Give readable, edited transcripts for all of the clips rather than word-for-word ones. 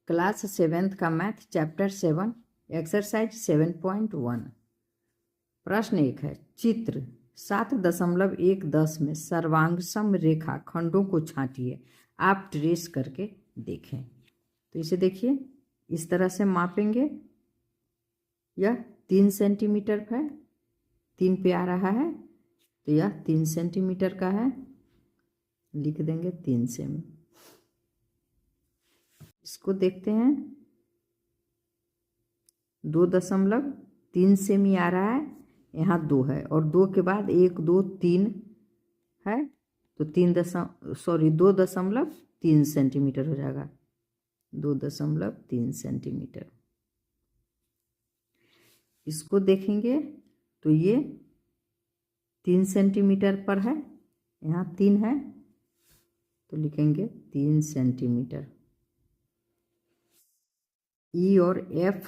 Class 7th का math chapter 7 exercise 7.1। प्रश्न 1 है, चित्र 7.10 में सर्वांगसम रेखा खंडों को छांटिए, आप ट्रेस करके देखें। तो इसे देखिए, इस तरह से मापेंगे। यह 3 सेंटीमीटर है, 3 पे आ रहा है, तो यह 3 सेंटीमीटर का है, लिख देंगे 3 सेमी। इसको देखते हैं, 2.3 सेमी आ रहा है, यहाँ 2 है और 2 के बाद 1 2 3 है, तो 2.3 सेंटीमीटर हो जाएगा, 2.3 सेंटीमीटर। इसको देखेंगे तो ये 3 सेंटीमीटर पर है, यहाँ 3 है, तो लिखेंगे 3 सेंटीमीटर। ई और एफ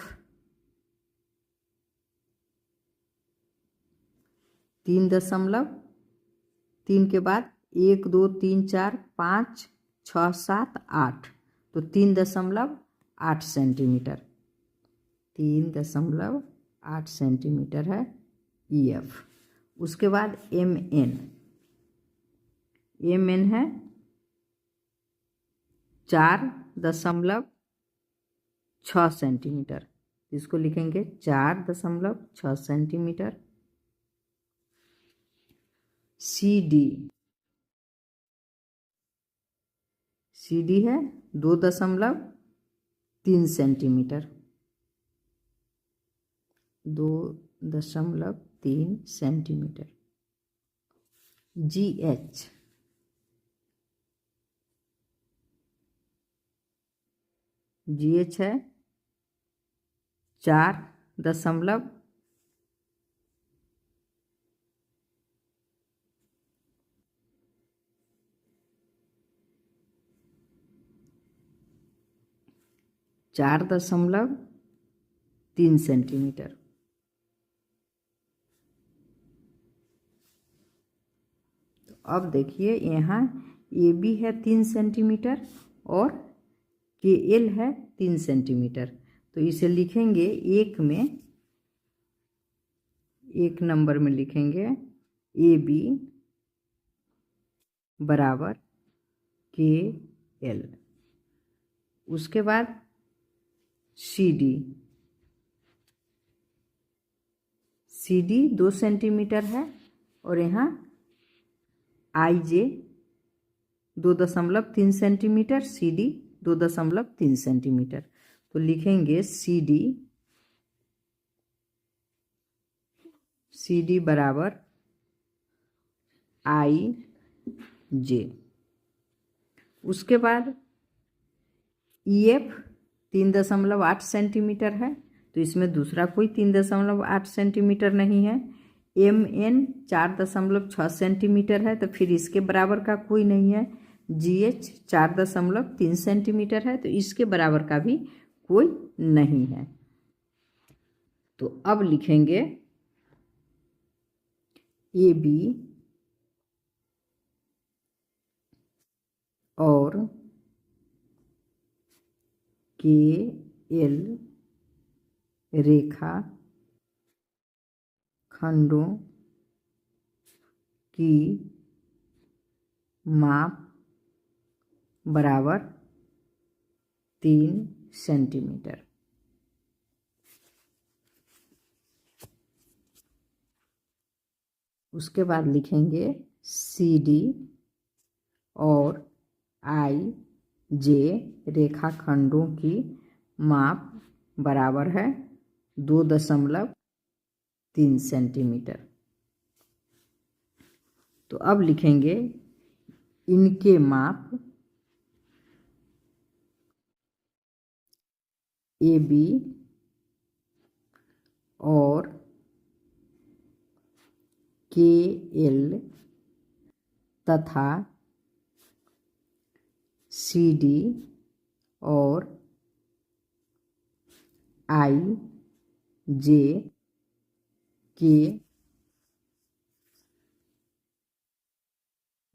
3.3 के बाद 1 2 3 4 5 6 7 8, तो 3.8 सेंटीमीटर, 3.8 सेंटीमीटर है ई एफ। उसके बाद एम एन है 4.6 सेंटीमीटर, इसको लिखेंगे 4.6 सेंटीमीटर। सी डी है 2.3 सेंटीमीटर, 2.3 सेंटीमीटर। जी एच है 4.4 सेंटीमीटर। तो अब देखिए, यहाँ ए बी है 3 सेंटीमीटर और के एल है 3 सेंटीमीटर, तो इसे लिखेंगे एक नंबर में लिखेंगे ए बी बराबर के एल। उसके बाद सी डी 2 सेंटीमीटर है और यहाँ आई जे 2.3 सेंटीमीटर, सी डी 2.3 सेंटीमीटर, तो लिखेंगे सी डी बराबर आई जे। उसके बाद ई एफ 3.8 सेंटीमीटर है, तो इसमें दूसरा कोई 3.8 सेंटीमीटर नहीं है। एम एन 4.6 सेंटीमीटर है, तो फिर इसके बराबर का कोई नहीं है। जी एच 4.3 सेंटीमीटर है, तो इसके बराबर का भी कोई नहीं है। तो अब लिखेंगे ए बी और के एल रेखा खंडों की माप बराबर 3 सेंटीमीटर। उसके बाद लिखेंगे सी डी और आई जे रेखाखंडों की माप बराबर है 2.3 सेंटीमीटर। तो अब लिखेंगे इनके माप ए बी और के एल तथा सी डी और आई जे के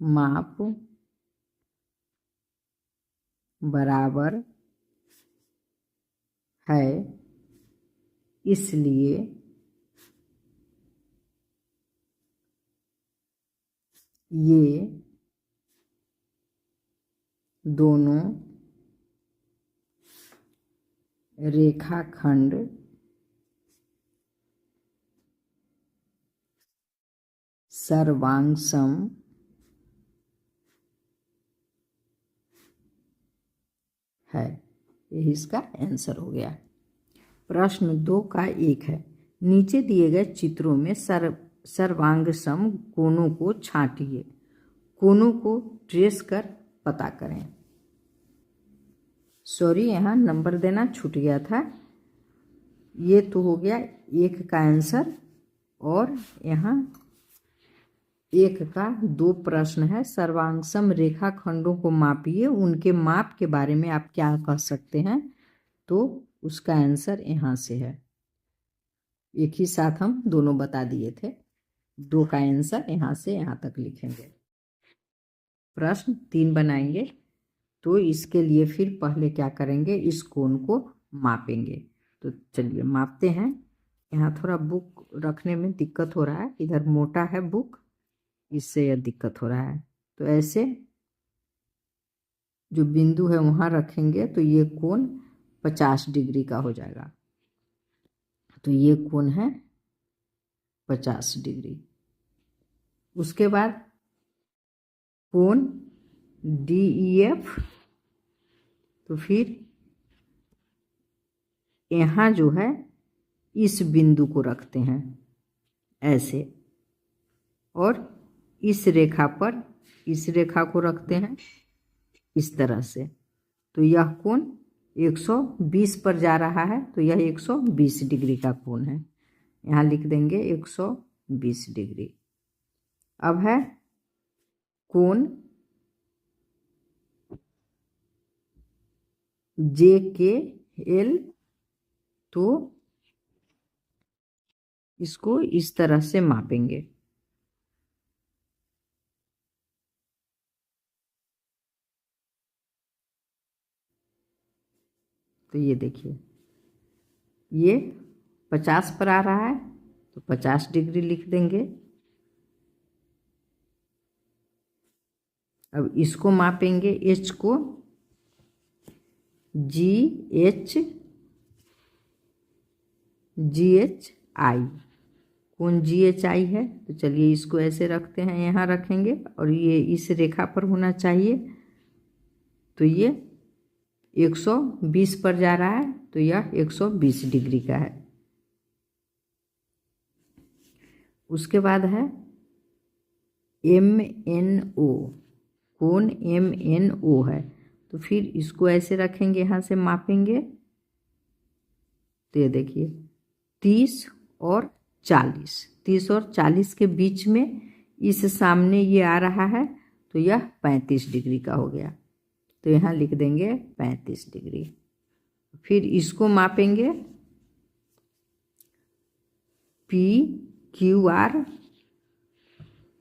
माप बराबर है, इसलिए ये दोनों रेखाखंड सर्वांगसम है। यही इसका आंसर हो गया। प्रश्न 2 का 1 है, नीचे दिए गए चित्रों में सर्वांगसम कोणों को छांटिए, कोणों को ट्रेस कर पता करें। सॉरी, यहाँ नंबर देना छूट गया था। ये तो हो गया 1 का आंसर, और यहाँ 1 का 2 प्रश्न है। सर्वांगसम रेखाखंडों को मापिए, उनके माप के बारे में आप क्या कह सकते हैं? तो उसका आंसर यहाँ से है। एक ही साथ हम दोनों बता दिए थे। 2 का आंसर यहाँ से यहाँ तक लिखेंगे। प्रश्न 3 बनाएंगे, तो इसके लिए फिर पहले क्या करेंगे, इस कोण को मापेंगे। तो चलिए मापते हैं। यहाँ थोड़ा बुक रखने में दिक्कत हो रहा है, इधर मोटा है बुक, इससे यह दिक्कत हो रहा है। तो ऐसे जो बिंदु है वहाँ रखेंगे तो ये कोण 50 डिग्री का हो जाएगा। तो ये कोण है 50 डिग्री। उसके बाद कोण DEF, तो फिर यहाँ जो है इस बिंदु को रखते हैं ऐसे, और इस रेखा पर इस रेखा को रखते हैं इस तरह से। तो यह कोण 120 पर जा रहा है, तो यह 120 डिग्री का कोण है। यहाँ लिख देंगे 120 डिग्री। अब है कोण JKL, तो इसको इस तरह से मापेंगे। तो ये देखिए, ये 50 पर आ रहा है, तो 50 डिग्री लिख देंगे। अब इसको मापेंगे, H को, GHI, कोण GHI है। तो चलिए इसको ऐसे रखते हैं, यहाँ रखेंगे, और ये इस रेखा पर होना चाहिए। तो ये 120 पर जा रहा है, तो यह 120 डिग्री का है। उसके बाद है MNO, कोण MNO है। तो फिर इसको ऐसे रखेंगे, यहाँ से मापेंगे। तो ये देखिए 30 और 40 के बीच में इस सामने ये आ रहा है, तो यह 35 डिग्री का हो गया। तो यहाँ लिख देंगे 35 डिग्री। फिर इसको मापेंगे PQR,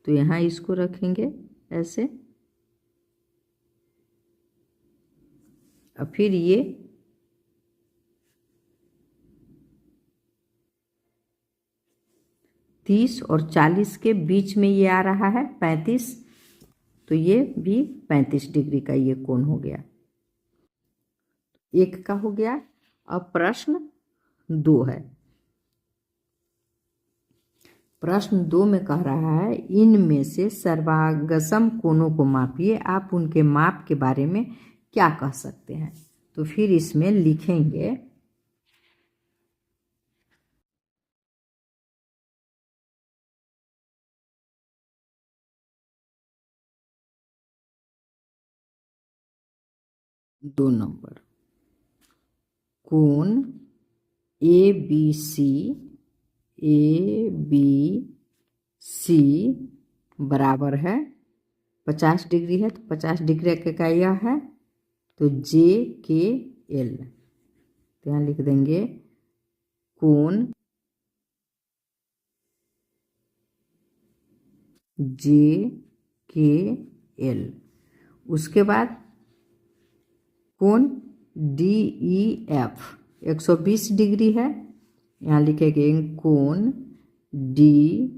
तो यहाँ इसको रखेंगे ऐसे। और फिर ये तीस और 40 के बीच में ये आ रहा है 35, तो ये भी 35 डिग्री का ये कोण हो गया। 1 का हो गया। अब प्रश्न 2 है। प्रश्न 2 में कह रहा है, इनमें से सर्वांगसम कोणों को मापिए, आप उनके माप के बारे में क्या कह सकते हैं? तो फिर इसमें लिखेंगे दो नंबर, कोण ABC बराबर है 50 डिग्री है, तो 50 डिग्री का यह है, तो JKL। तो यहाँ लिख देंगे कोण JKL। उसके बाद कोण DEF, 120 डिग्री है, यहाँ लिखेंगे कोण DEF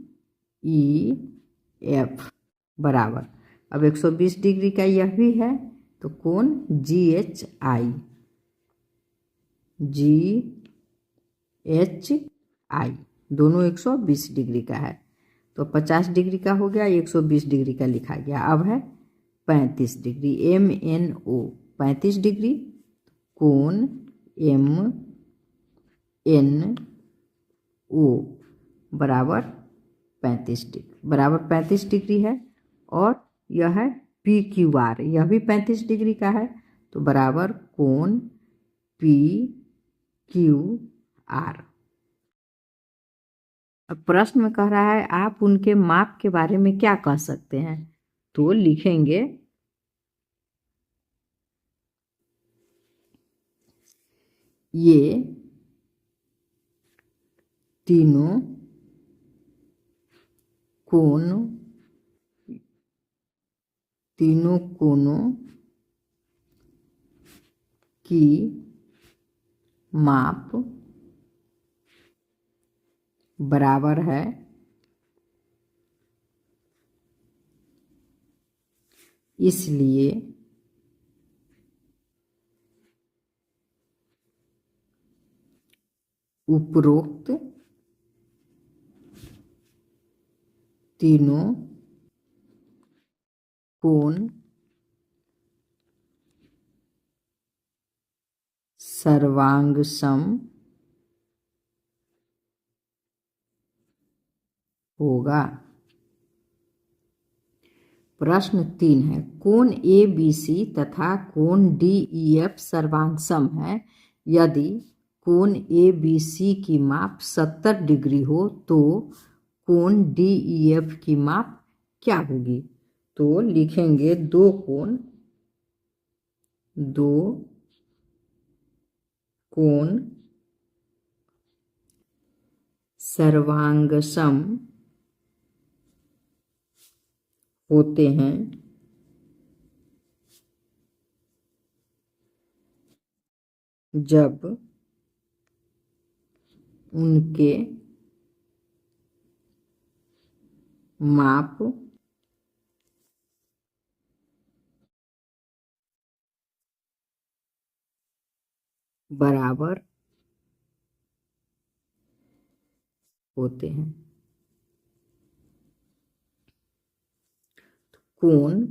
बराबर, अब 120 डिग्री का यह भी है तो कोण GHI दोनों 120 डिग्री का है, तो 50 डिग्री का हो गया, 120 डिग्री का लिखा गया। अब है 35 डिग्री, MNO 35 डिग्री, कोण MNO बराबर 35 डिग्री है, और यह है PQR, यह भी 35 डिग्री का है, तो बराबर कोण PQR। अब प्रश्न में कह रहा है आप उनके माप के बारे में क्या कह सकते हैं, तो लिखेंगे ये तीनों कोणों की माप बराबर है इसलिए उपरोक्त तीनों कोण सर्वांगसम होगा। प्रश्न 3 है कोण ABC तथा कोण DEF सर्वांगसम है, यदि कोण ABC की माप 70 डिग्री हो तो कोण DEF की माप क्या होगी, तो लिखेंगे दो कोण सर्वांगसम होते हैं जब उनके माप बराबर होते हैं। कोण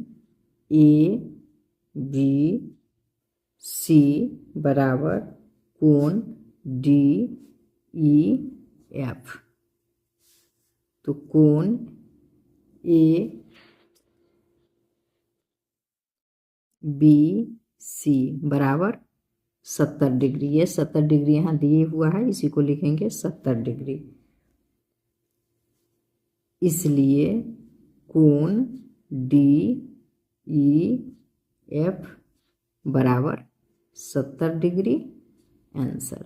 ABC बराबर कोण DEF, तो कोण ABC बराबर 70 डिग्री, ये 70 डिग्री यहाँ दिए हुआ है, इसी को लिखेंगे 70 डिग्री, इसलिए कोण DEF बराबर 70 डिग्री आंसर।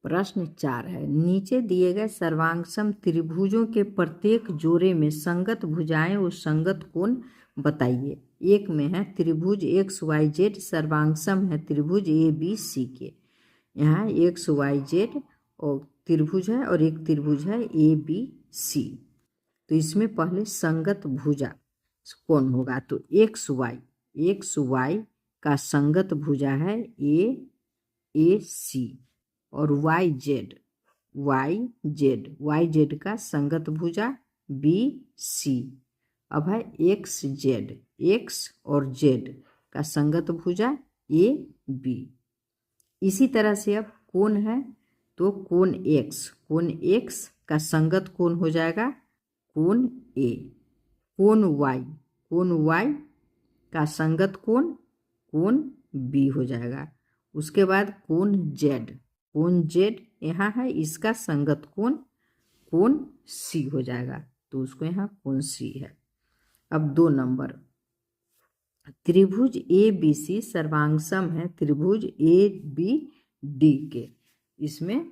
प्रश्न 4 है नीचे दिए गए सर्वांगसम त्रिभुजों के प्रत्येक जोड़े में संगत भुजाएं और संगत कोण बताइए। एक में है त्रिभुज XYZ सर्वांगसम है त्रिभुज ABC के, यहाँ XYZ और त्रिभुज है और एक त्रिभुज है ABC, तो इसमें पहले संगत भुजा कौन होगा, तो XY का संगत भुजा है AAC, और YZ का संगत भुजा BC। अब है X और Z का संगत भुजा AB। इसी तरह से अब कोण है तो कोण X का संगत कोण हो जाएगा कोण A, कोण Y का संगत कोण B हो जाएगा। उसके बाद कोण Z यहाँ है, इसका संगत कोण C हो जाएगा, तो उसको यहाँ कोण C है। अब 2 नंबर त्रिभुज ABC सर्वांगसम है त्रिभुज ABD के, इसमें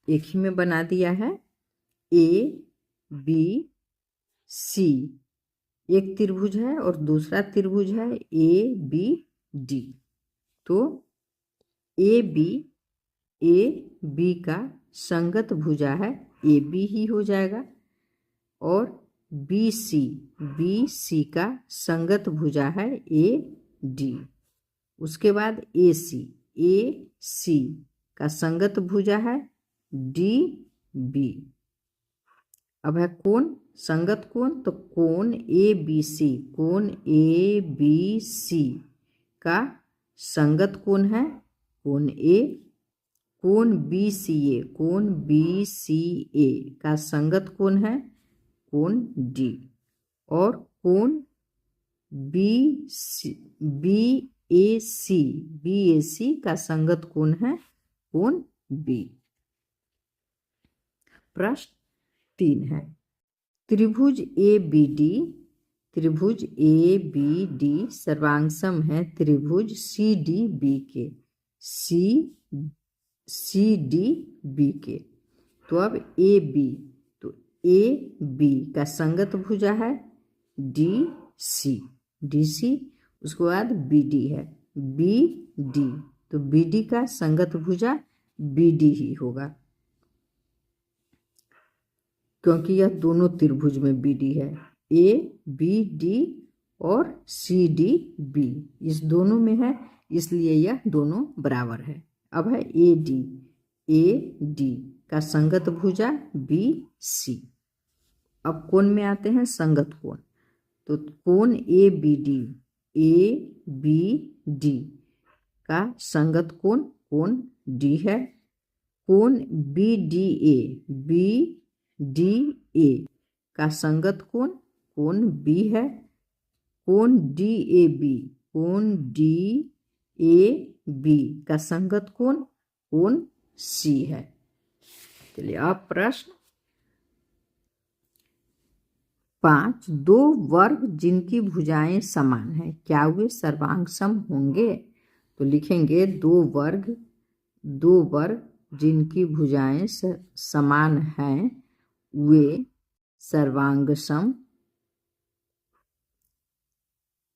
एक ही में बना दिया है ABC, एक त्रिभुज है और दूसरा त्रिभुज है ABD, तो ए बी का संगत भुजा है, ए बी ही हो जाएगा। और बी सी का संगत भुजा है, ए डी। उसके बाद ए सी का संगत भुजा है, डी बी। अब है कोण, संगत कोण, तो कोण ए बी सी का संगत कोण है कोण ए। कोण बी सी ए का संगत कोण है कोण डी। और कोण बी ए सी का संगत कोण है कोण बी। प्रश्न 3 है, त्रिभुज ए बी डी सर्वांगसम है त्रिभुज सी डी बी के। सी डी बी के। तो अब ए बी का संगत भुजा है डी सी। उसके बाद बी डी है, बी डी, तो बी डी का संगत भुजा बी डी ही होगा, क्योंकि यह दोनों त्रिभुज में बी डी है। ए बी डी और सी डी बी इस दोनों में है, इसलिए यह दोनों बराबर है। अब है ए डी का संगत भुजा बी सी। अब कोण में आते हैं संगत कोण, तो कोण ए बी डी का संगत कोण कोण डी है। कोण बी डी ए का संगत कोण कोण बी है। कोण डी ए बी का संगत कोण कोण सी है। चलिए अब प्रश्न 5, दो वर्ग जिनकी भुजाएं समान हैं, क्या वे सर्वांगसम होंगे? तो लिखेंगे दो वर्ग जिनकी भुजाएं समान हैं वे सर्वांगसम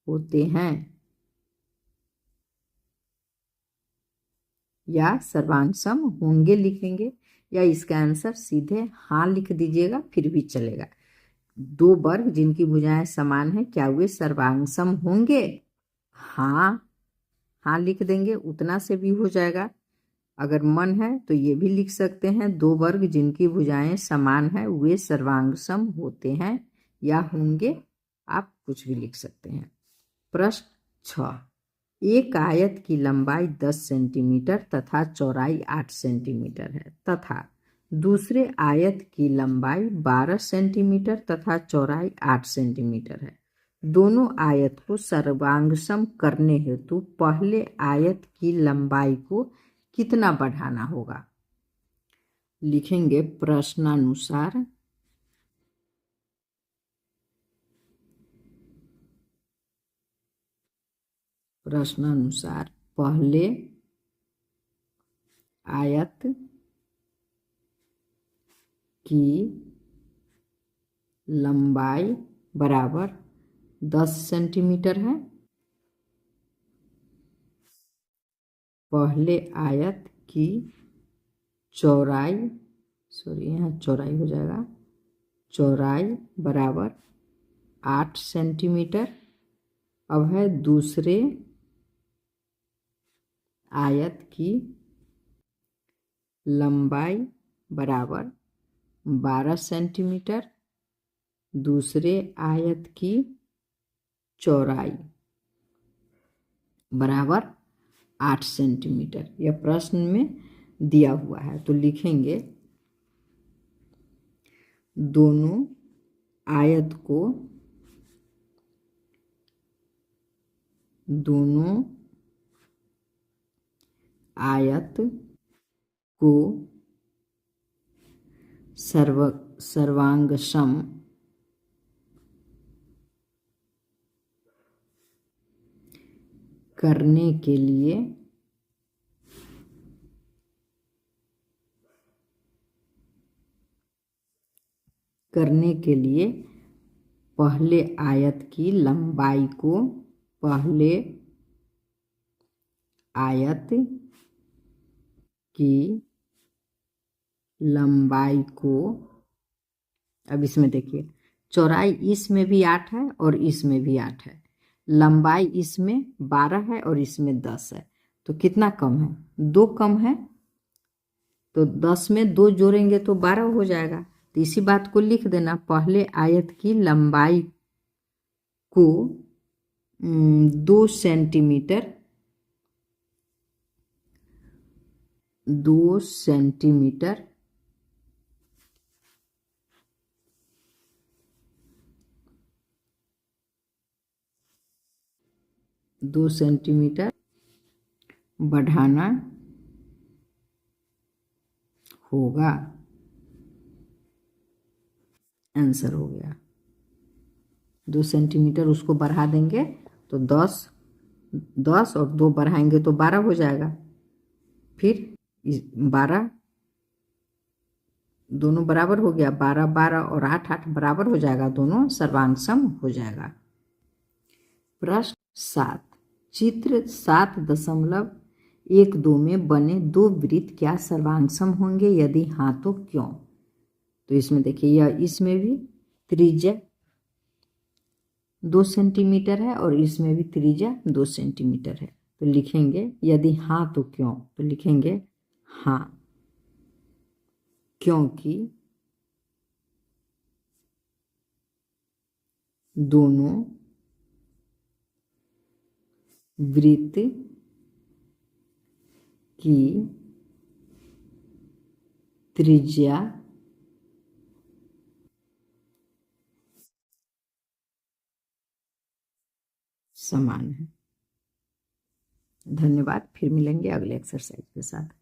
होते हैं, या सर्वांगसम होंगे लिखेंगे, या इसका आंसर सीधे हाँ लिख दीजिएगा फिर भी चलेगा। दो वर्ग जिनकी भुजाएं समान हैं, क्या वे सर्वांगसम होंगे? हाँ लिख देंगे, उतना से भी हो जाएगा। अगर मन है तो ये भी लिख सकते हैं, दो वर्ग जिनकी भुजाएं समान हैं वे सर्वांगसम होते हैं या होंगे, आप कुछ भी लिख सकते हैं। प्रश्न 6, एक आयत की लंबाई 10 सेंटीमीटर तथा चौड़ाई 8 सेंटीमीटर है तथा दूसरे आयत की लंबाई 12 सेंटीमीटर तथा चौड़ाई 8 सेंटीमीटर है। दोनों आयत को सर्वांगसम करने हेतु पहले आयत की लंबाई को कितना बढ़ाना होगा? लिखेंगे प्रश्नानुसार पहले आयत की लंबाई बराबर 10 सेंटीमीटर है। पहले आयत की चौड़ाई, यहाँ चौड़ाई हो जाएगा, चौड़ाई बराबर 8 सेंटीमीटर। अब है दूसरे आयत की लंबाई बराबर 12 सेंटीमीटर, दूसरे आयत की चौड़ाई बराबर 8 सेंटीमीटर। यह प्रश्न में दिया हुआ है, तो लिखेंगे दोनों आयत को सर्वांगसम करने के लिए पहले आयत की लंबाई को पहले आयत की लंबाई को, अब इसमें देखिए चौड़ाई इसमें भी 8 है और इसमें भी 8 है, लंबाई इसमें 12 है और इसमें 10 है, तो कितना कम है? 2 कम है। तो 10 में 2 जोड़ेंगे तो 12 हो जाएगा। तो इसी बात को लिख देना, पहले आयत की लंबाई को 2 सेंटीमीटर 2 सेंटीमीटर बढ़ाना होगा। आंसर हो गया 2 सेंटीमीटर, उसको बढ़ा देंगे तो 10 और 2 बढ़ाएंगे तो 12 हो जाएगा। फिर 12 दोनों बराबर हो गया, 12 12 और 8 8 बराबर हो जाएगा, दोनों सर्वांग सम हो जाएगा। प्रश्न 7, चित्र 7.12 में बने 2 वृत्त क्या सर्वांग सम होंगे? यदि हाँ तो क्यों? तो इसमें देखिए यह इसमें भी त्रिज्या 2 सेंटीमीटर है और इसमें भी त्रिज्या 2 सेंटीमीटर है। तो लिखेंगे यदि हाँ तो क्यों? तो लिखेंगे हाँ क्योंकि दोनों वृत्त की त्रिज्या समान है। धन्यवाद, फिर मिलेंगे अगले एक्सरसाइज के साथ।